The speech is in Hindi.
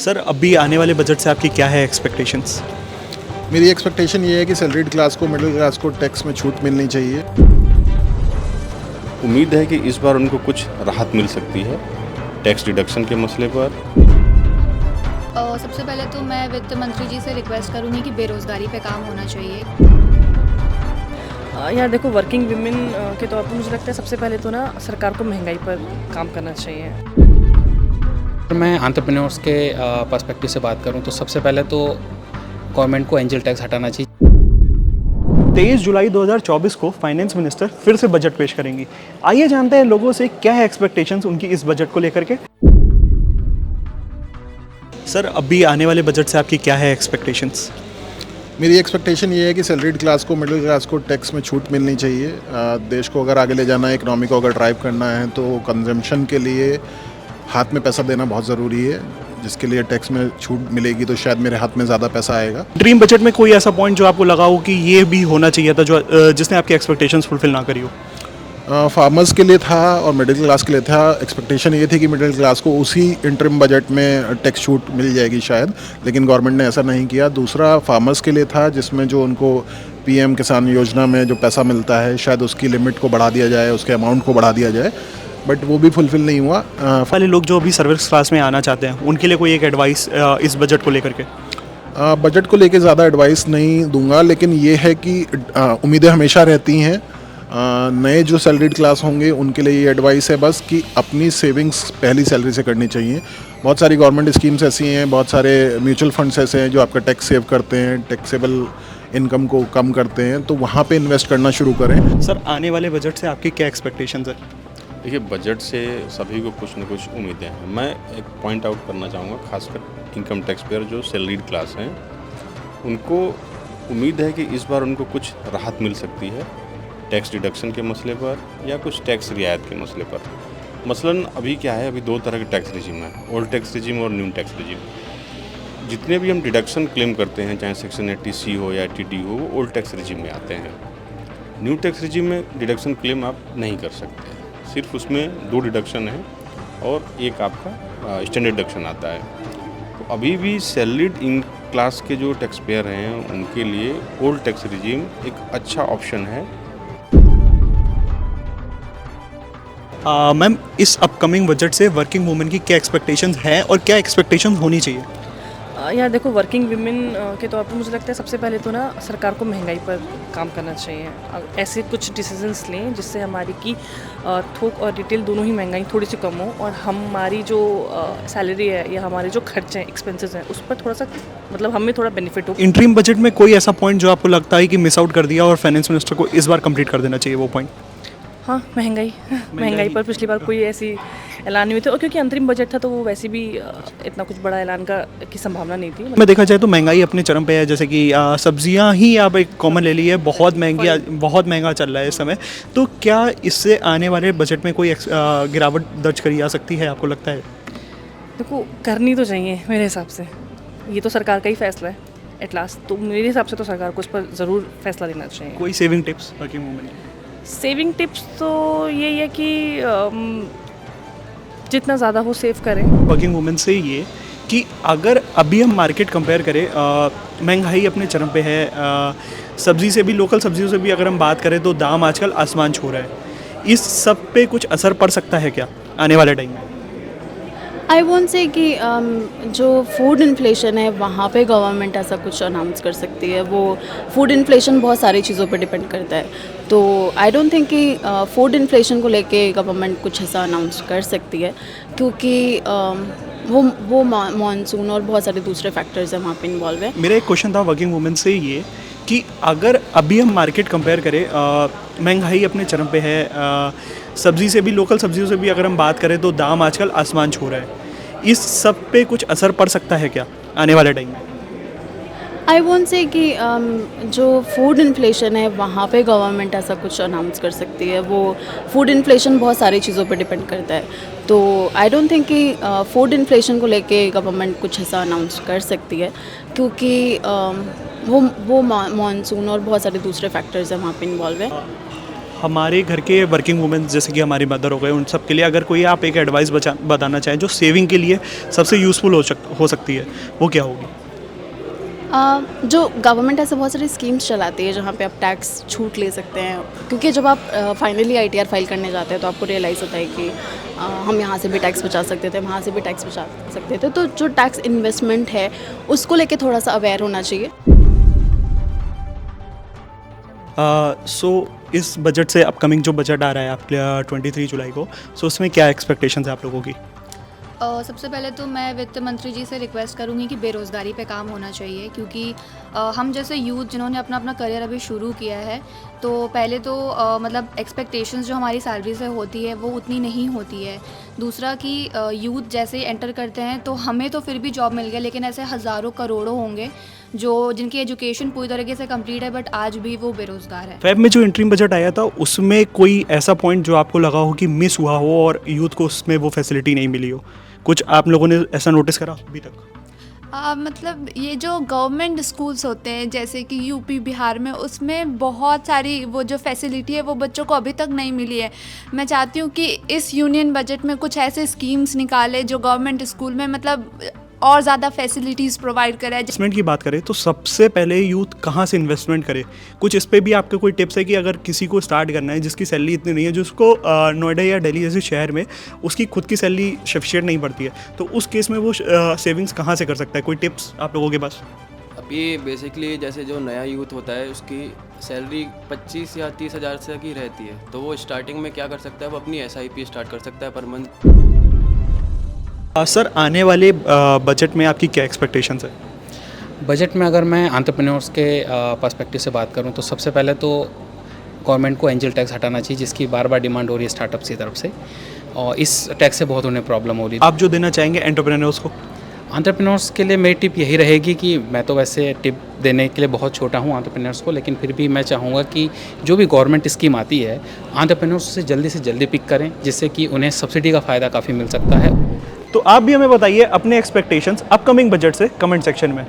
सर अभी आने वाले बजट से आपकी क्या है एक्सपेक्टेशंस? मेरी एक्सपेक्टेशन ये है कि सैलरीड क्लास को, मिडिल क्लास को टैक्स में छूट मिलनी चाहिए। उम्मीद है कि इस बार उनको कुछ राहत मिल सकती है टैक्स डिडक्शन के मसले पर। सबसे पहले तो मैं वित्त मंत्री जी से रिक्वेस्ट करूँगी कि बेरोज़गारी पे काम होना चाहिए। यार देखो, वर्किंग वीमेन के तौर पर मुझे लगता है सबसे पहले तो ना सरकार को महंगाई पर काम करना चाहिए। मैं एंटरप्रेन्योर्स के पर्सपेक्टिव से बात करूं तो सबसे पहले तो गवर्नमेंट को एंजल टैक्स हटाना चाहिए। 23 जुलाई 2024 को फाइनेंस मिनिस्टर फिर से बजट पेश करेंगी। आइए जानते हैं लोगों से क्या है एक्सपेक्टेशंस उनकी इस बजट को लेकर के। सर अभी आने वाले बजट से आपकी क्या है एक्सपेक्टेशंस? मेरी एक्सपेक्टेशन ये है कि सैलरीड क्लास को, मिडिल क्लास को टैक्स में छूट मिलनी चाहिए। देश को अगर आगे ले जाना है, इकोनॉमी को अगर ड्राइव करना है, तो कंजम्पशन के लिए हाथ में पैसा देना बहुत ज़रूरी है। जिसके लिए टैक्स में छूट मिलेगी तो शायद मेरे हाथ में ज़्यादा पैसा आएगा। ड्रीम बजट में कोई ऐसा पॉइंट जो आपको लगा हो कि ये भी होना चाहिए था, जो जिसने आपकी एक्सपेक्टेशंस फुलफिल ना करी हो? फार्मर्स के लिए था और मिडिल क्लास के लिए था। एक्सपेक्टेशन ये थी कि मिडिल क्लास को उसी इंटरिम बजट में टैक्स छूट मिल जाएगी शायद, लेकिन गवर्नमेंट ने ऐसा नहीं किया। दूसरा फार्मर्स के लिए था, जिसमें जो उनको पीएम किसान योजना में जो पैसा मिलता है शायद उसकी लिमिट को बढ़ा दिया जाए, उसके अमाउंट को बढ़ा दिया जाए, बट वो भी फुलफिल नहीं हुआ। वाले लोग जो अभी सर्विस क्लास में आना चाहते हैं उनके लिए कोई एक एडवाइस इस बजट को लेकर के? बजट को लेके ज़्यादा एडवाइस नहीं दूंगा, लेकिन ये है कि उम्मीदें हमेशा रहती हैं। नए जो सैलरीड क्लास होंगे उनके लिए ये एडवाइस है बस कि अपनी सेविंग्स पहली सैलरी से करनी चाहिए। बहुत सारी गवर्नमेंट स्कीम्स ऐसी हैं, बहुत सारे म्यूचुअल फंड्स ऐसे हैं जो आपका टैक्स सेव करते हैं, टैक्सेबल इनकम को कम करते हैं, तो वहाँ पे इन्वेस्ट करना शुरू करें। सर आने वाले बजट से आपकी क्या एक्सपेक्टेशंस है? देखिए, बजट से सभी को कुछ न कुछ उम्मीदें हैं। मैं एक पॉइंट आउट करना चाहूँगा, खासकर इनकम टैक्स पेयर जो सैलरीड क्लास हैं, उनको उम्मीद है कि इस बार उनको कुछ राहत मिल सकती है टैक्स डिडक्शन के मसले पर या कुछ टैक्स रियायत के मसले पर। मसलन अभी क्या है, अभी दो तरह के टैक्स रिजीम है, ओल्ड टैक्स रिजीम और न्यू टैक्स रिजीम। जितने भी हम डिडक्शन क्लेम करते हैं, चाहे सेक्शन 80C हो या 80D हो, वो ओल्ड टैक्स रिजीम में आते हैं। न्यू टैक्स रिजीम में डिडक्शन क्लेम आप नहीं कर सकते, सिर्फ उसमें 2 डिडक्शन है और एक आपका स्टैंडर्ड डिडक्शन आता है। तो अभी भी सैलरीड इन क्लास के जो टैक्स पेयर हैं उनके लिए ओल्ड टैक्स रिजीम एक अच्छा ऑप्शन है। मैम, इस अपकमिंग बजट से वर्किंग वुमेन की क्या एक्सपेक्टेशंस हैं और क्या एक्सपेक्टेशंस होनी चाहिए? यार देखो, वर्किंग वीमेन के तौर पर मुझे लगता है सबसे पहले तो ना सरकार को महंगाई पर काम करना चाहिए। ऐसे कुछ डिसीजंस लें जिससे हमारी की थोक और रिटेल दोनों ही महंगाई थोड़ी सी कम हो और हमारी जो सैलरी है या हमारे जो खर्चे हैं, एक्सपेंसेस हैं, उस पर थोड़ा सा मतलब हमें थोड़ा बेनिफिट हो। इंटरिम बजट में कोई ऐसा पॉइंट जो आपको लगता है कि मिस आउट कर दिया और फाइनेंस मिनिस्टर को इस बार कंप्लीट कर देना चाहिए वो पॉइंट? हाँ, महंगाई पर पिछली बार कोई ऐसी ऐलान नहीं हुई थी, और क्योंकि अंतरिम बजट था तो वो वैसे भी इतना कुछ बड़ा ऐलान की संभावना नहीं थी। मैं देखा जाए तो महंगाई अपने चरम पे है, जैसे कि सब्जियां ही आप एक कॉमन ले ली है, बहुत महंगा चल रहा है इस समय। तो क्या इससे आने वाले बजट में कोई गिरावट दर्ज करी जा सकती है, आपको लगता है? देखो, करनी तो चाहिए मेरे हिसाब से, ये तो सरकार का ही फैसला है एट लास्ट, तो मेरे हिसाब से तो सरकार को इस पर ज़रूर फैसला लेना चाहिए। कोई saving tips working women? Saving tips तो यही है कि जितना ज़्यादा हो सेव करें। वर्किंग वुमेन से ये कि अगर अभी हम मार्केट कंपेयर करें, महंगाई अपने चरम पे है, सब्जी से भी, लोकल सब्जियों से भी अगर हम बात करें तो दाम आजकल आसमान छू रहा है। इस सब पे कुछ असर पड़ सकता है क्या आने वाले टाइम में? आई वोंट से कि जो फूड इन्फ्लेशन है वहाँ पे गवर्नमेंट ऐसा कुछ अनाउंस कर सकती है। वो फूड इन्फ्लेशन बहुत सारी चीज़ों पे डिपेंड करता है, तो आई डोंट थिंक कि फूड इन्फ्लेशन को लेके गवर्नमेंट कुछ ऐसा अनाउंस कर सकती है, क्योंकि वो मॉनसून और बहुत सारे दूसरे फैक्टर्स हैं वहाँ पे इन्वॉल्व है। मेरा एक क्वेश्चन था वर्किंग वुमेन से ये कि अगर अभी हम मार्केट कंपेयर करें, महंगाई अपने चरम पे है, सब्जी से भी, लोकल सब्जियों से भी अगर हम बात करें तो दाम आजकल आसमान छू रहा है। इस सब पे कुछ असर पड़ सकता है क्या आने वाले टाइम में? आई वोंट से कि जो फूड इन्फ्लेशन है वहाँ पे गवर्नमेंट ऐसा कुछ अनाउंस कर सकती है। वो फूड इन्फ्लेशन बहुत सारी चीज़ों पे डिपेंड करता है, तो आई डोंट थिंक कि फूड इन्फ्लेशन को लेके गवर्नमेंट कुछ ऐसा अनाउंस कर सकती है, क्योंकि वो मॉनसून और बहुत सारे दूसरे फैक्टर्स हैं वहाँ पे इन्वॉल्व है। हमारे घर के वर्किंग वुमेन जैसे कि हमारी मदर हो गए, उन सब के लिए अगर कोई आप एक एडवाइस बताना चाहें जो सेविंग के लिए सबसे यूज़फुल हो सकती है, वो क्या होगी? जो गवर्नमेंट ऐसे बहुत सारी स्कीम्स चलाती है जहाँ पे आप टैक्स छूट ले सकते हैं, क्योंकि जब आप फाइनली ITR फाइल करने जाते हैं तो आपको रियलाइज़ होता है कि हम यहाँ से भी टैक्स बचा सकते थे, वहाँ से भी टैक्स बचा सकते थे। तो जो टैक्स इन्वेस्टमेंट है उसको लेके थोड़ा सा अवेयर होना चाहिए। सो इस बजट से अपकमिंग जो बजट आ रहा है आपके 23 जुलाई को, सो उसमें क्या एक्सपेक्टेशंस है आप लोगों की? सबसे पहले तो मैं वित्त मंत्री जी से रिक्वेस्ट करूंगी कि बेरोज़गारी पे काम होना चाहिए, क्योंकि हम जैसे यूथ जिन्होंने अपना अपना करियर अभी शुरू किया है, तो पहले तो मतलब एक्सपेक्टेशंस जो हमारी सैलरी से होती है वो उतनी नहीं होती है। दूसरा कि यूथ जैसे एंटर करते हैं तो हमें तो फिर भी जॉब मिल गया, लेकिन ऐसे हज़ारों करोड़ों होंगे जो जिनकी एजुकेशन पूरी तरीके से कंप्लीट है बट आज भी वो बेरोज़गार है। फेब में जो इंटरिम बजट आया था उसमें कोई ऐसा पॉइंट जो आपको लगा हो कि मिस हुआ हो और यूथ को उसमें वो फैसिलिटी नहीं मिली हो, कुछ आप लोगों ने ऐसा नोटिस करा अभी तक? मतलब ये जो गवर्नमेंट स्कूल्स होते हैं जैसे कि यूपी बिहार में, उसमें बहुत सारी वो जो फैसिलिटी है वो बच्चों को अभी तक नहीं मिली है। मैं चाहती हूँ कि इस यूनियन बजट में कुछ ऐसे स्कीम्स निकाले जो गवर्नमेंट स्कूल में मतलब और ज़्यादा फैसिलिटीज़ प्रोवाइड करें। इन्वेस्टमेंट की बात करें तो सबसे पहले यूथ कहाँ से इन्वेस्टमेंट करे, कुछ इस पे भी आपके कोई टिप्स है कि अगर किसी को स्टार्ट करना है जिसकी सैलरी इतनी नहीं है, जिसको नोएडा या दिल्ली जैसे शहर में उसकी खुद की सैलरी सफिशिएंट नहीं पड़ती है, तो उस केस में वो सेविंग्स कहाँ से कर सकता है? कोई टिप्स आप लोगों के पास? अभी बेसिकली जैसे जो नया यूथ होता है उसकी सैलरी 25 या 30 हज़ार से की रहती है, तो वो स्टार्टिंग में क्या कर सकता है, वो अपनी SIP स्टार्ट कर सकता है पर मंथ। सर आने वाले बजट में आपकी क्या एक्सपेक्टेशंस है? बजट में अगर मैं एंटरप्रेन्योर्स के पर्सपेक्टिव से बात करूं तो सबसे पहले तो गवर्नमेंट को एंजल टैक्स हटाना चाहिए, जिसकी बार बार डिमांड हो रही है स्टार्टअप्स की तरफ से, और इस टैक्स से बहुत उन्हें प्रॉब्लम हो रही है। आप जो देना चाहेंगे एंटरप्रेन्योर्स को? एंटरप्रेन्योर्स के लिए मेरी टिप यही रहेगी कि मैं तो वैसे टिप देने के लिए बहुत छोटा हूँ एंटरप्रेन्योर्स को, लेकिन फिर भी मैं चाहूँगा कि जो भी गवर्नमेंट स्कीम आती है एंटरप्रेन्योर्स से जल्दी पिक करें, जिससे कि उन्हें सब्सिडी का फ़ायदा काफ़ी मिल सकता है। तो आप भी हमें बताइए अपने एक्सपेक्टेशंस अपकमिंग बजट से कमेंट सेक्शन में।